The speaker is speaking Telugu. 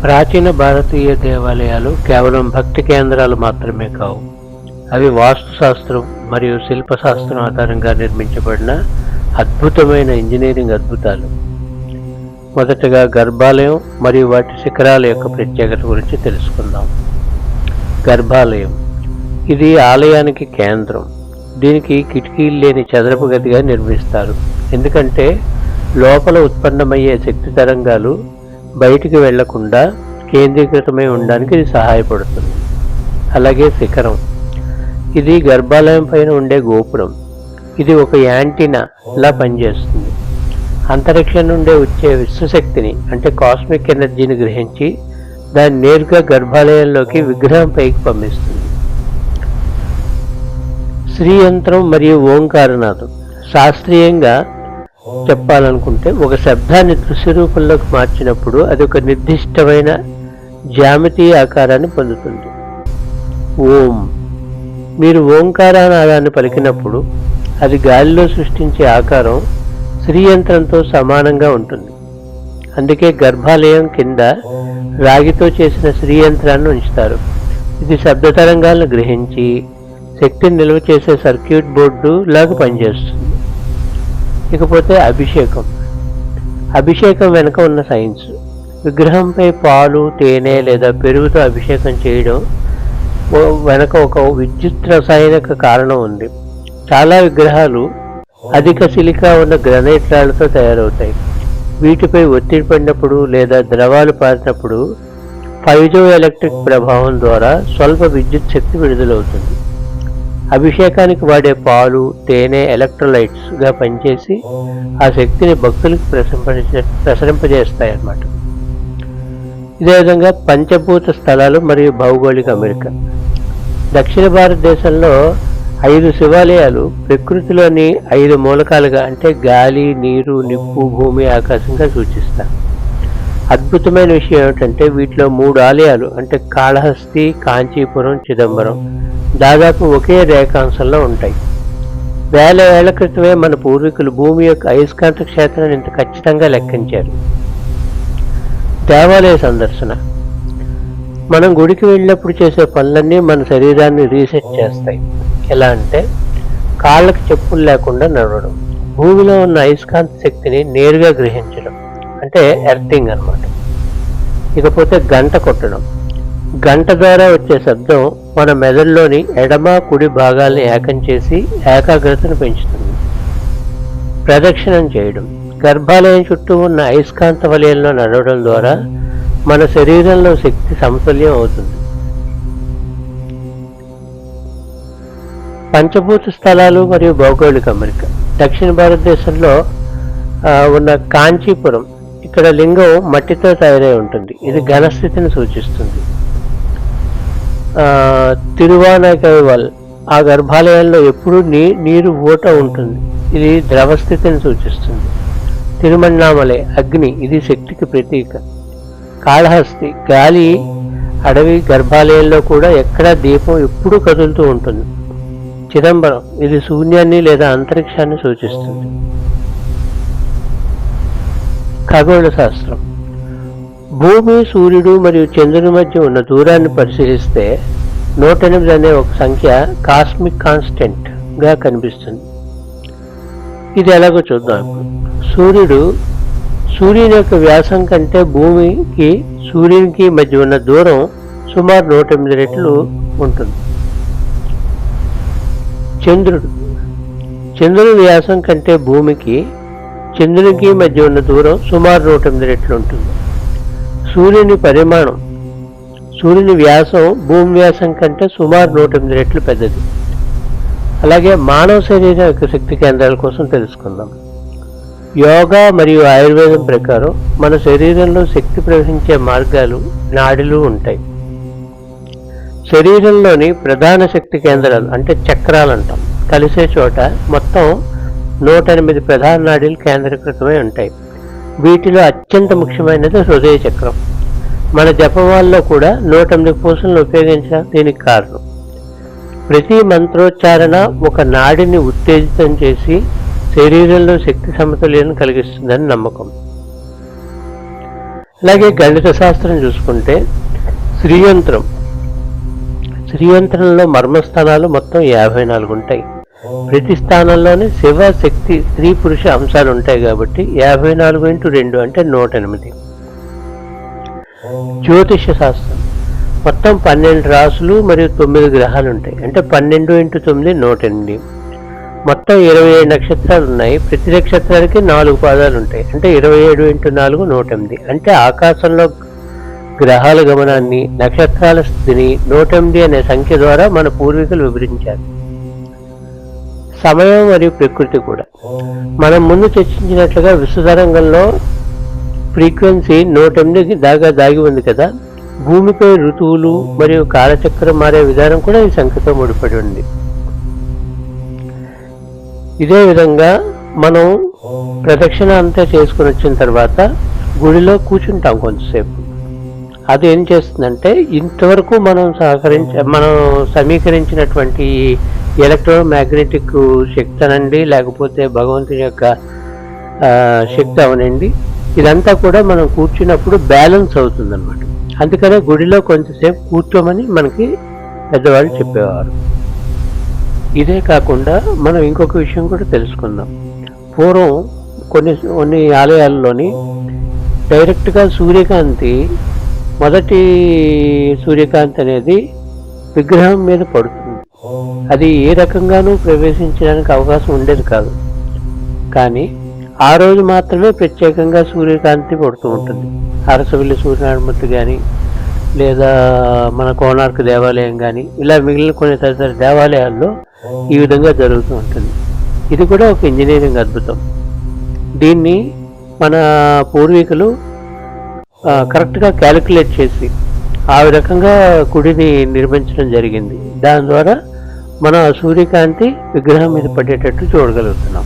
ప్రాచీన భారతీయ దేవాలయాలు కేవలం భక్తి కేంద్రాలు మాత్రమే కావు. అవి వాస్తుశాస్త్రం మరియు శిల్పశాస్త్రం ఆధారంగా నిర్మించబడిన అద్భుతమైన ఇంజనీరింగ్ అద్భుతాలు. మొదటగా గర్భాలయం మరియు వాటి శిఖరాల యొక్క ప్రత్యేకత గురించి తెలుసుకుందాం. గర్భాలయం ఇది ఆలయానికి కేంద్రం. దీనికి కిటికీలు లేని చదరపు గదిగా నిర్మిస్తారు, ఎందుకంటే లోపల ఉత్పన్నమయ్యే శక్తి తరంగాలు బయటికి వెళ్లకుండా కేంద్రీకృతమై ఉండడానికి ఇది సహాయపడుతుంది. అలాగే శిఖరం, ఇది గర్భాలయం పైన ఉండే గోపురం. ఇది ఒక యాంటీనా లా పనిచేస్తుంది. అంతరిక్షం నుండి వచ్చే విశ్వశక్తిని అంటే కాస్మిక్ ఎనర్జీని గ్రహించి దాన్ని నేరుగా గర్భాలయంలోకి విగ్రహం పైకి పంపిస్తుంది. శ్రీయంత్రం మరియు ఓంకారనాథం, శాస్త్రీయంగా చెప్పాలనుకుంటే ఒక శబ్దాన్ని దృశ్య రూపంలోకి మార్చినప్పుడు అది ఒక నిర్దిష్టమైన జ్యామితీయ ఆకారాన్ని పొందుతుంది. ఓం, మీరు ఓంకారనాదాన్ని పలికినప్పుడు అది గాలిలో సృష్టించే ఆకారం శ్రీయంత్రంతో సమానంగా ఉంటుంది. అందుకే గర్భాలయం కింద రాగితో చేసిన శ్రీయంత్రాన్ని ఉంచుతారు. ఇది శబ్ద తరంగాలను గ్రహించి శక్తిని నిల్వ చేసే సర్క్యూట్ బోర్డు లాగా పనిచేస్తుంది. ఇకపోతే అభిషేకం. అభిషేకం వెనుక ఉన్న సైన్స్. విగ్రహంపై పాలు, తేనె లేదా పెరుగుతో అభిషేకం చేయడం వెనక ఒక విద్యుత్ రసాయనిక కారణం ఉంది. చాలా విగ్రహాలు అధిక సిలికా ఉన్న గ్రనైట్ రాళ్లతో తయారవుతాయి. వీటిపై ఒత్తిడి పడినప్పుడు లేదా ద్రవాలు పారినప్పుడు పైజో ఎలక్ట్రిక్ ప్రభావం ద్వారా స్వల్ప విద్యుత్ శక్తి విడుదలవుతుంది. అభిషేకానికి వాడే పాలు, తేనె ఎలక్ట్రోలైట్స్ గా పనిచేసి ఆ శక్తిని భక్తులకు ప్రసరింపజేస్తాయన్నమాట. ఇదే విధంగా పంచభూత స్థలాలు మరియు భౌగోళిక అమెరికా. దక్షిణ భారతదేశంలో 5 శివాలయాలు ప్రకృతిలోని 5 మూలకాలుగా అంటే గాలి, నీరు, నిప్పు, భూమి, ఆకాశంగా సూచిస్తారు. అద్భుతమైన విషయం ఏమిటంటే వీటిలో 3 ఆలయాలు అంటే కాళహస్తి, కాంచీపురం, చిదంబరం దాదాపు ఒకే రేఖాంశంలో ఉంటాయి. వేల ఏళ్ల క్రితమే మన పూర్వీకులు భూమి యొక్క అయస్కాంత క్షేత్రాన్ని ఇంత ఖచ్చితంగా లెక్కించారు. దేవాలయ సందర్శన. మనం గుడికి వెళ్ళినప్పుడు చేసే పనులన్నీ మన శరీరాన్ని రీసెట్ చేస్తాయి. ఎలా అంటే కాళ్ళకి చెప్పులు లేకుండా నడవడం, భూమిలో ఉన్న అయస్కాంత శక్తిని నేరుగా గ్రహించడం అంటే ఎర్తింగ్ అన్నమాట. ఇకపోతే గంట కొట్టడం. గంట ద్వారా వచ్చే శబ్దం మన మెదడులోని ఎడమ, కుడి భాగాల్ని ఏకం చేసి ఏకాగ్రతను పెంచుతుంది. ప్రదక్షిణం చేయడం. గర్భాలయం చుట్టూ ఉన్న అయస్కాంత వలయంలో నడవడం ద్వారా మన శరీరంలో శక్తి సమతుల్యం అవుతుంది. పంచభూత స్థలాలు మరియు భౌగోళిక అమెరిక. దక్షిణ భారతదేశంలో ఉన్న కాంచీపురం, ఇక్కడ లింగం మట్టితో తయారై ఉంటుంది. ఇది ఘనస్థితిని సూచిస్తుంది. తిరువానకైవల్, ఆ గర్భాలయంలో ఎప్పుడూ నీరు ఊట ఉంటుంది. ఇది ద్రవస్థితిని సూచిస్తుంది. తిరుమన్నామలై, అగ్ని, ఇది శక్తికి ప్రతీక. కాళహస్తి, గాలి, అడవి. గర్భాలయంలో కూడా ఎక్కడా దీపం ఎప్పుడూ కదులుతూ ఉంటుంది. చిదంబరం, ఇది శూన్యాన్ని లేదా అంతరిక్షాన్ని సూచిస్తుంది. ఖగోళ శాస్త్రం. భూమి, సూర్యుడు మరియు చంద్రుని మధ్య ఉన్న దూరాన్ని పరిశీలిస్తే 108 అనే ఒక సంఖ్య కాస్మిక్ కాన్స్టెంట్ గా కనిపిస్తుంది. ఇది ఎలాగో చూద్దాం. సూర్యుని యొక్క వ్యాసం కంటే భూమికి, సూర్యునికి మధ్య ఉన్న దూరం సుమారు 108 రెట్లు ఉంటుంది. చంద్రుని వ్యాసం కంటే భూమికి, చంద్రునికి మధ్య ఉన్న దూరం సుమారు 108 రెట్లు ఉంటుంది. సూర్యుని వ్యాసం భూమి వ్యాసం కంటే సుమారు 108 రెట్లు పెద్దది. అలాగే మానవ శరీరం యొక్క శక్తి కేంద్రాల కోసం తెలుసుకుందాం. యోగా మరియు ఆయుర్వేదం ప్రకారం మన శరీరంలో శక్తి ప్రవహించే మార్గాలు, నాడులు ఉంటాయి. శరీరంలోని ప్రధాన శక్తి కేంద్రాలు అంటే చక్రాలు అంటాం కలిసే చోట మొత్తం 108 ప్రధాన నాడీలు కేంద్రీకృతమై ఉంటాయి. వీటిలో అత్యంత ముఖ్యమైనది హృదయ చక్రం. మన జపమాలలో కూడా 108 పూసలను ఉపయోగించడం దీనికి కారణం. ప్రతి మంత్రోచ్చారణ ఒక నాడిని ఉత్తేజితం చేసి శరీరంలో శక్తి సమతుల్యాన్ని కలిగిస్తుందని నమ్మకం. అలాగే గణిత శాస్త్రం చూసుకుంటే శ్రీయంత్రంలో మర్మస్థానాలు మొత్తం 54 ఉంటాయి. ప్రతి స్థానంలోనే శివ శక్తి స్త్రీ పురుష అంశాలు ఉంటాయి కాబట్టి 54 × 2 అంటే 108. జ్యోతిష శాస్త్రం మొత్తం 12 రాసులు మరియు 9 గ్రహాలు ఉంటాయి. అంటే 12 × 9 108. మొత్తం 27 నక్షత్రాలు ఉన్నాయి. ప్రతి నక్షత్రానికి 4 పాదాలు ఉంటాయి. అంటే 27 × 4 108. అంటే ఆకాశంలో గ్రహాల గమనాన్ని, నక్షత్రాల స్థితిని 108 అనే సంఖ్య ద్వారా మన పూర్వీకులు వివరించారు. సమయం మరియు ప్రకృతి కూడా మనం ముందు చర్చించినట్లుగా విశ్వతరంగంలో ఫ్రీక్వెన్సీ 108 దాకా దాగి ఉంది కదా. భూమిపై ఋతువులు మరియు కాలచక్రం మారే విధానం కూడా ఈ సంఖ్యతో ముడిపడి ఉంది. ఇదే విధంగా మనం ప్రదక్షిణ అంతా చేసుకుని వచ్చిన తర్వాత గుడిలో కూర్చుంటాం కొంతసేపు. అది ఏం చేస్తుందంటే ఇంతవరకు మనం సమీకరించినటువంటి ఎలక్ట్రోమాగ్నెటిక్ శక్తి అనండి, లేకపోతే భగవంతుని యొక్క శక్తి అవనండి, ఇదంతా కూడా మనం కూర్చున్నప్పుడు బ్యాలెన్స్ అవుతుందన్నమాట. అందుకనే గుడిలో కొంచెంసేపు కూర్చోమని మనకి పెద్దవాళ్ళు చెప్పేవారు. ఇదే కాకుండా మనం ఇంకొక విషయం కూడా తెలుసుకుందాం. పూర్వం కొన్ని ఆలయాల్లోని డైరెక్ట్గా మొదటి సూర్యకాంతి అనేది విగ్రహం మీద పడుతుంది. అది ఏ రకంగానూ ప్రవేశించడానికి అవకాశం ఉండేది కాదు. కానీ ఆ రోజు మాత్రమే ప్రత్యేకంగా సూర్యకాంతి పడుతూ ఉంటుంది. అరసవిల్లి సూర్యనారాయణమూర్తి కానీ, లేదా మన కోణార్క్ దేవాలయం కానీ, ఇలా మిగిలిన కొన్ని తదితర దేవాలయాల్లో ఈ విధంగా జరుగుతూ ఉంటుంది. ఇది కూడా ఒక ఇంజనీరింగ్ అద్భుతం. దీన్ని మన పూర్వీకులు కరెక్ట్గా క్యాలిక్యులేట్ చేసి ఆ రకంగా గుడిని నిర్మించడం జరిగింది. దాని ద్వారా మనం సూర్యకాంతి విగ్రహం మీద పడేటట్టు చూడగలుగుతున్నాం.